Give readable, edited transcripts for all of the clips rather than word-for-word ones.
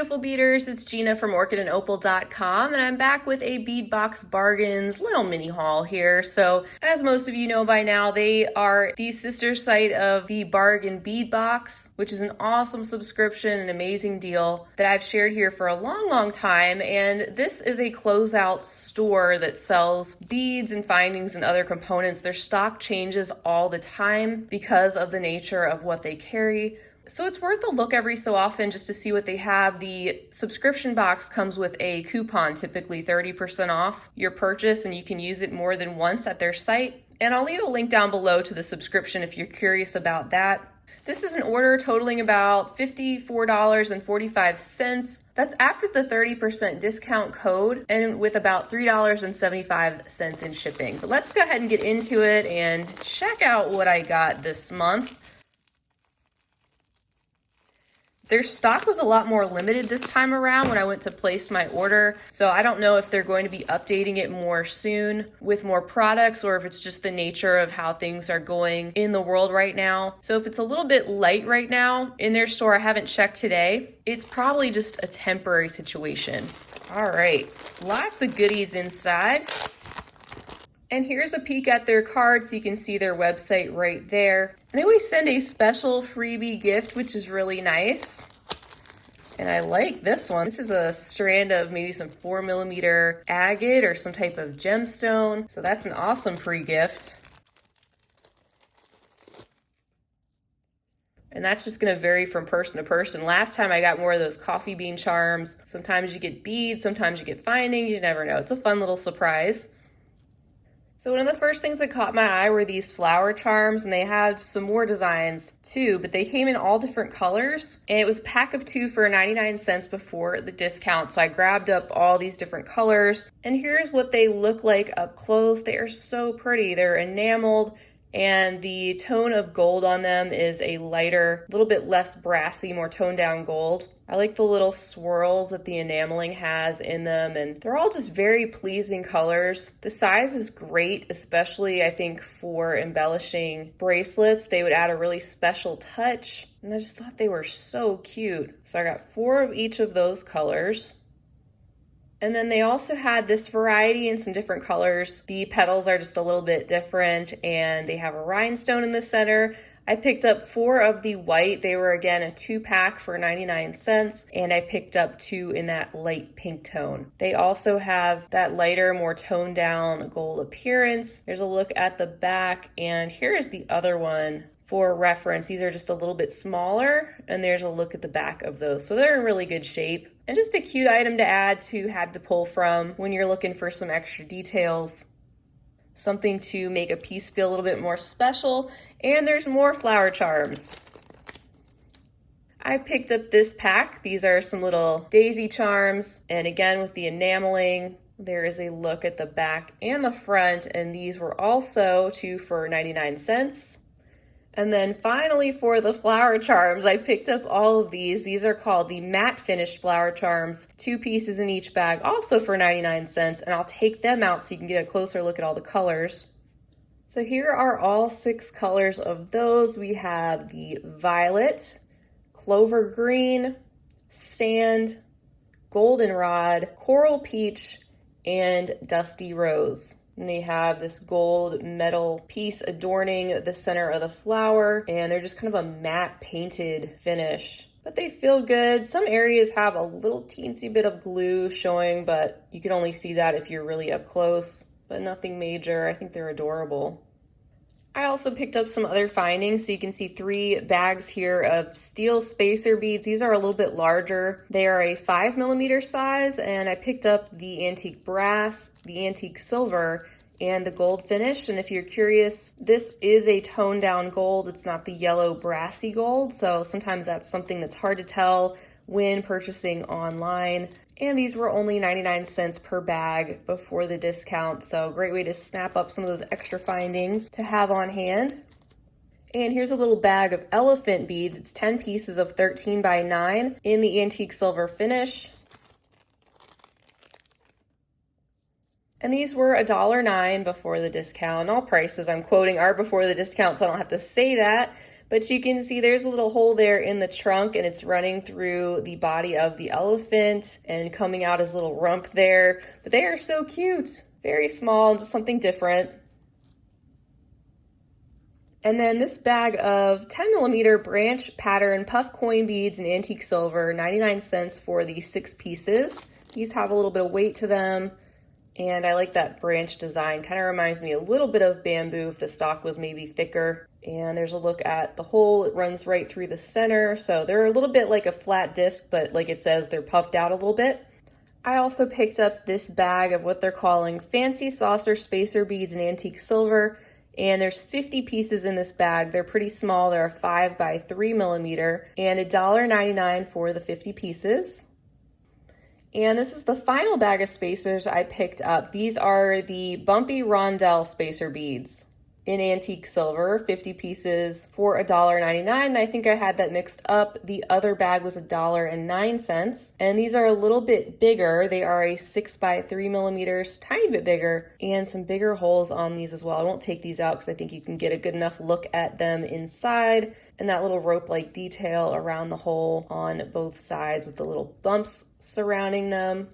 beautiful beaders, it's Gina from orchidandopal.com, and I'm back with a Bead Box Bargains little mini haul here. So as most of you know by now, they are the sister site of the Bargain Bead Box, which is an awesome subscription, an amazing deal that I've shared here for a long time. And this is a closeout store that sells beads and findings and other components. Their stock changes all the time because of the nature of what they carry. So it's worth a look every so often just to see what they have. The subscription box comes with a coupon, typically 30% off your purchase, and you can use it more than once at their site. And I'll leave a link down below to the subscription if you're curious about that. This is an order totaling about $54.45. That's after the 30% discount code and with about $3.75 in shipping. But let's go ahead and get into it and check out what I got this month. Their stock was a lot more limited this time around when I went to place my order. So I don't know if they're going to be updating it more soon with more products or if it's just the nature of how things are going in the world right now. So if it's a little bit light right now in their store, I haven't checked today, it's probably just a temporary situation. All right, lots of goodies inside. And here's a peek at their card so you can see their website right there. And they always send a special freebie gift, which is really nice. And I like this one. This is a strand of maybe some 4mm agate or some type of gemstone. So that's an awesome free gift. And that's just gonna vary from person to person. Last time I got more of those coffee bean charms. Sometimes you get beads, sometimes you get findings, you never know. It's a fun little surprise. So one of the first things that caught my eye were these flower charms, and they have some more designs too, but they came in all different colors, and it was a pack of 2 for 99 cents before the discount. So I grabbed up all these different colors, and here's what they look like up close. They are so pretty. They're enameled, and the tone of gold on them is a lighter, a little bit less brassy, more toned down gold. I like the little swirls that the enameling has in them, and they're all just very pleasing colors. The size is great, especially I think for embellishing bracelets. They would add a really special touch, and I just thought they were so cute. So I got 4 of each of those colors. And then they also had this variety in some different colors. The petals are just a little bit different, and they have a rhinestone in the center. I picked up 4 of the white. They were again a 2-pack for 99 cents, and I picked up 2 in that light pink tone. They also have that lighter, more toned down gold appearance. There's a look at the back, and here is the other one for reference. These are just a little bit smaller, and there's a look at the back of those. So they're in really good shape. And just a cute item to add to have to pull from when you're looking for some extra details. Something to make a piece feel a little bit more special. And there's more flower charms. I picked up this pack. These are some little daisy charms. And again, with the enameling, there is a look at the back and the front. And these were also 2 for 99 cents. And then finally for the flower charms, I picked up all of these. These are called the matte finished flower charms, 2 pieces in each bag, also for 99 cents. And I'll take them out so you can get a closer look at all the colors. So here are all 6 colors of those. We have the violet, clover green, sand, goldenrod, coral peach, and dusty rose. And they have this gold metal piece adorning the center of the flower, and they're just kind of a matte painted finish. But they feel good. Some areas have a little teensy bit of glue showing, but you can only see that if you're really up close. But nothing major. I think they're adorable. I also picked up some other findings. So you can see 3 bags here of steel spacer beads. These are a little bit larger. They are a 5mm size, and I picked up the antique brass, the antique silver, and the gold finish. And if you're curious, this is a toned down gold. It's not the yellow brassy gold. So sometimes that's something that's hard to tell when purchasing online. And these were only 99 cents per bag before the discount. So great way to snap up some of those extra findings to have on hand. And here's a little bag of elephant beads. It's 10 pieces of 13 by 9 in the antique silver finish. And these were $1.09 before the discount. All prices I'm quoting are before the discount, so I don't have to say that. But you can see there's a little hole there in the trunk, and it's running through the body of the elephant and coming out his little rump there. But they are so cute. Very small, just something different. And then this bag of 10mm branch pattern puff coin beads in antique silver, 99 cents for the 6 pieces. These have a little bit of weight to them. And I like that branch design. Kind of reminds me a little bit of bamboo if the stock was maybe thicker. And there's a look at the hole. It runs right through the center. So they're a little bit like a flat disc, but like it says, they're puffed out a little bit. I also picked up this bag of what they're calling fancy saucer spacer beads in antique silver. And there's 50 pieces in this bag. They're pretty small. They're 5 by 3mm and $1.99 for the 50 pieces. And this is the final bag of spacers I picked up. These are the Bumpy Rondell spacer beads in antique silver, 50 pieces for $1.99. And I think I had that mixed up. The other bag was $1.09. And these are a little bit bigger. They are a 6 by 3mm, tiny bit bigger, and some bigger holes on these as well. I won't take these out because I think you can get a good enough look at them inside. And that little rope-like detail around the hole on both sides with the little bumps surrounding them.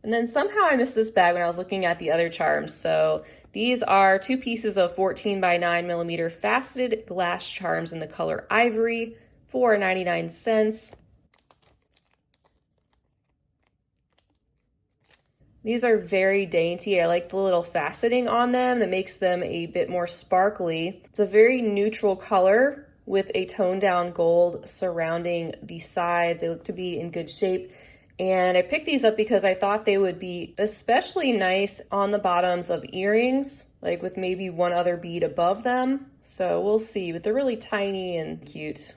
And then somehow I missed this bag when I was looking at the other charms. So these are 2 pieces of 14 by 9mm faceted glass charms in the color ivory for 99 cents. These are very dainty. I like the little faceting on them that makes them a bit more sparkly. It's a very neutral color with a toned down gold surrounding the sides. They look to be in good shape. And I picked these up because I thought they would be especially nice on the bottoms of earrings, like with maybe one other bead above them. So we'll see, but they're really tiny and cute.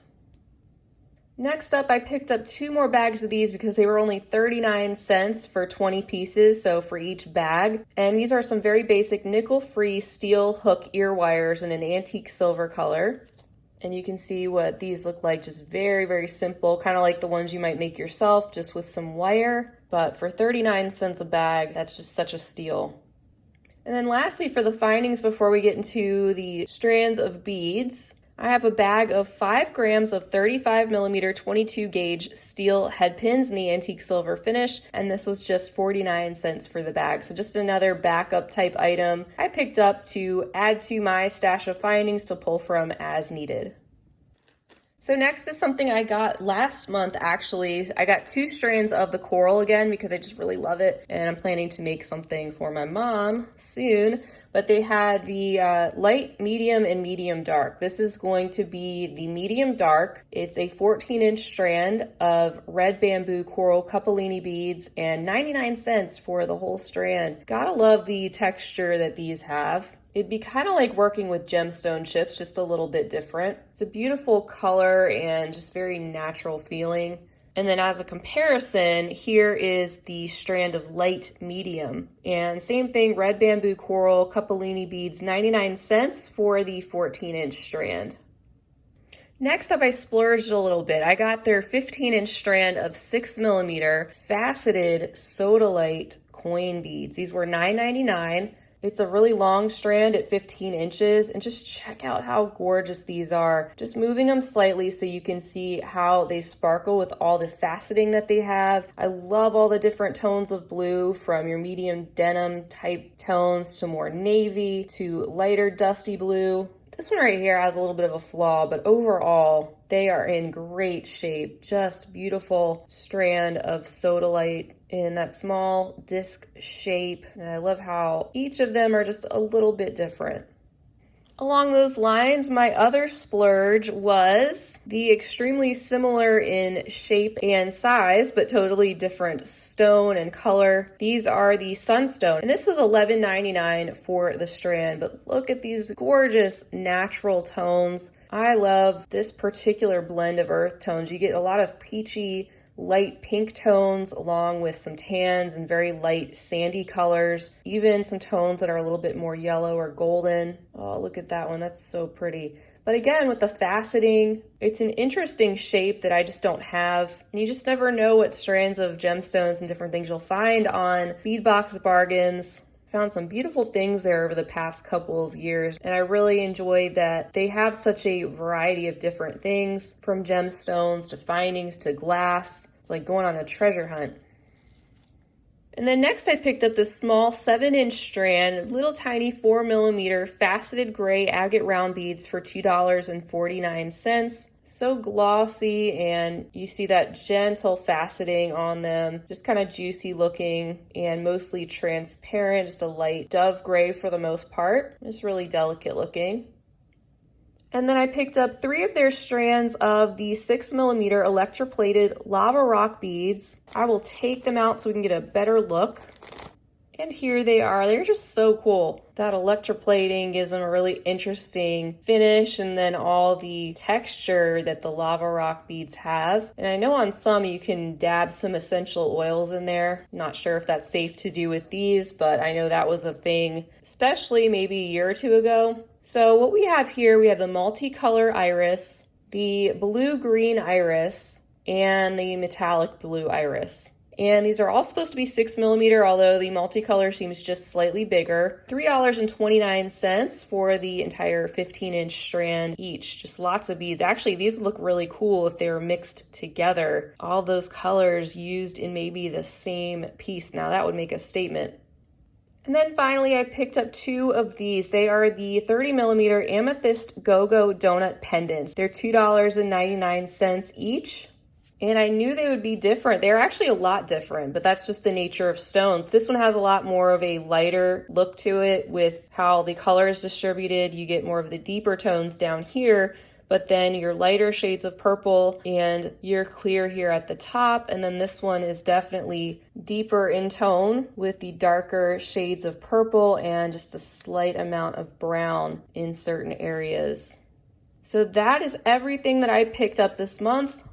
Next up, I picked up 2 more bags of these because they were only 39 cents for 20 pieces, so for each bag. And these are some very basic nickel-free steel hook ear wires in an antique silver color. And you can see what these look like, just very, very simple, kind of like the ones you might make yourself, just with some wire. But for 39 cents a bag, that's just such a steal. And then lastly, for the findings before we get into the strands of beads, I have a bag of 5 grams of 35mm 22 gauge steel head pins in the antique silver finish, and this was just 49 cents for the bag. So just another backup type item I picked up to add to my stash of findings to pull from as needed. So next is something I got last month, actually. I got 2 strands of the coral again because I just really love it, and I'm planning to make something for my mom soon. But they had the light, medium, and medium dark. This is going to be the medium dark. It's a 14-inch strand of red bamboo coral capellini beads and 99 cents for the whole strand. Gotta love the texture that these have. It'd be kind of like working with gemstone chips, just a little bit different. It's a beautiful color and just very natural feeling. And then as a comparison, here is the strand of light medium. And same thing, red bamboo coral capellini beads, 99 cents for the 14-inch strand. Next up, I splurged a little bit. I got their 15-inch strand of 6mm faceted sodalite coin beads. These were $9.99. It's a really long strand at 15 inches, and just check out how gorgeous these are. Just moving them slightly so you can see how they sparkle with all the faceting that they have. I love all the different tones of blue, from your medium denim type tones to more navy to lighter dusty blue. This one right here has a little bit of a flaw, but overall, they are in great shape. Just beautiful strand of sodalite in that small disc shape. And I love how each of them are just a little bit different. Along those lines, my other splurge was the extremely similar in shape and size, but totally different stone and color. These are the Sunstone, and this was $11.99 for the strand, but look at these gorgeous natural tones. I love this particular blend of earth tones. You get a lot of peachy, light pink tones along with some tans and very light sandy colors, even some tones that are a little bit more yellow or golden. Oh, look at that one. That's so pretty. But again, with the faceting, it's an interesting shape that I just don't have. And you just never know what strands of gemstones and different things you'll find on Bead Box Bargains. Found some beautiful things there over the past couple of years, and I really enjoy that they have such a variety of different things, from gemstones to findings to glass. It's like going on a treasure hunt. And then next I picked up this small 7-inch strand, little tiny 4mm faceted gray agate round beads for $2.49. So glossy, and you see that gentle faceting on them, just kind of juicy looking and mostly transparent, just a light dove gray for the most part. Just really delicate looking. And then I picked up 3 of their strands of the 6mm electroplated lava rock beads. I will take them out so we can get a better look. And here they are. They're just so cool. That electroplating gives them a really interesting finish, and then all the texture that the lava rock beads have. And I know on some you can dab some essential oils in there. Not sure if that's safe to do with these, but I know that was a thing, especially maybe a year or 2 ago. So what we have here, we have the multicolored iris, the blue-green iris, and the metallic blue iris. And these are all supposed to be 6mm, although the multicolor seems just slightly bigger. $3.29 for the entire 15-inch strand each. Just lots of beads. Actually, these would look really cool if they were mixed together. All those colors used in maybe the same piece. Now that would make a statement. And then finally, I picked up 2 of these. They are the 30mm Amethyst Go-Go Doughnut pendants. They're $2.99 each. And I knew they would be different. They're actually a lot different, but that's just the nature of stones. This one has a lot more of a lighter look to it with how the color is distributed. You get more of the deeper tones down here, but then your lighter shades of purple and your clear here at the top. And then this one is definitely deeper in tone with the darker shades of purple and just a slight amount of brown in certain areas. So that is everything that I picked up this month.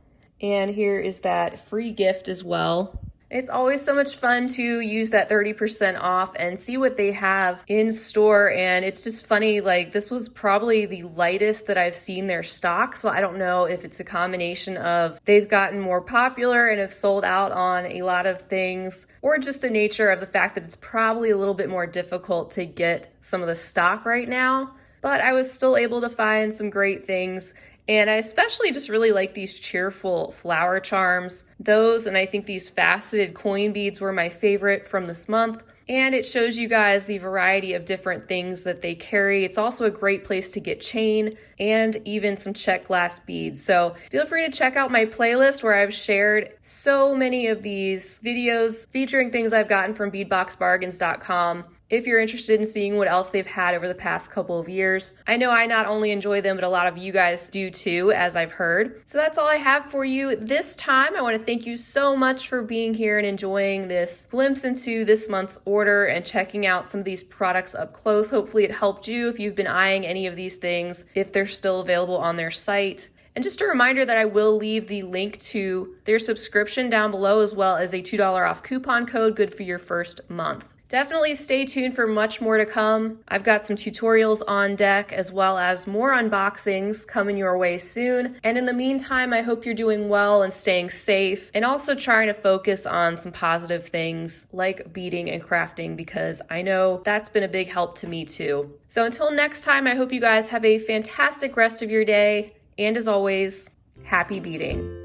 And here is that free gift as well. It's always so much fun to use that 30% off and see what they have in store. And it's just funny, like this was probably the lightest that I've seen their stock. So I don't know if it's a combination of they've gotten more popular and have sold out on a lot of things, or just the nature of the fact that it's probably a little bit more difficult to get some of the stock right now. But I was still able to find some great things. And I especially just really like these cheerful flower charms. Those, and I think these faceted coin beads were my favorite from this month. And it shows you guys the variety of different things that they carry. It's also a great place to get chain and even some check glass beads. So feel free to check out my playlist where I've shared so many of these videos featuring things I've gotten from beadboxbargains.com. If you're interested in seeing what else they've had over the past couple of years. I know I not only enjoy them, but a lot of you guys do too, as I've heard. So that's all I have for you this time. I want to thank you so much for being here and enjoying this glimpse into this month's order and checking out some of these products up close. Hopefully it helped you if you've been eyeing any of these things, if they're still available on their site. And just a reminder that I will leave the link to their subscription down below, as well as a $2 off coupon code, good for your first month. Definitely stay tuned for much more to come. I've got some tutorials on deck, as well as more unboxings coming your way soon. And in the meantime, I hope you're doing well and staying safe, and also trying to focus on some positive things like beading and crafting, because I know that's been a big help to me too. So until next time, I hope you guys have a fantastic rest of your day. And as always, happy beading.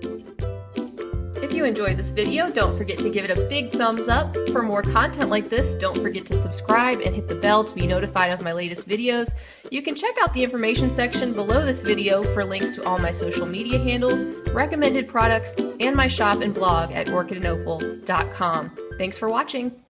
If you enjoyed this video, don't forget to give it a big thumbs up. For more content like this, don't forget to subscribe and hit the bell to be notified of my latest videos. You can check out the information section below this video for links to all my social media handles, recommended products, and my shop and blog at orchidandopal.com. Thanks for watching.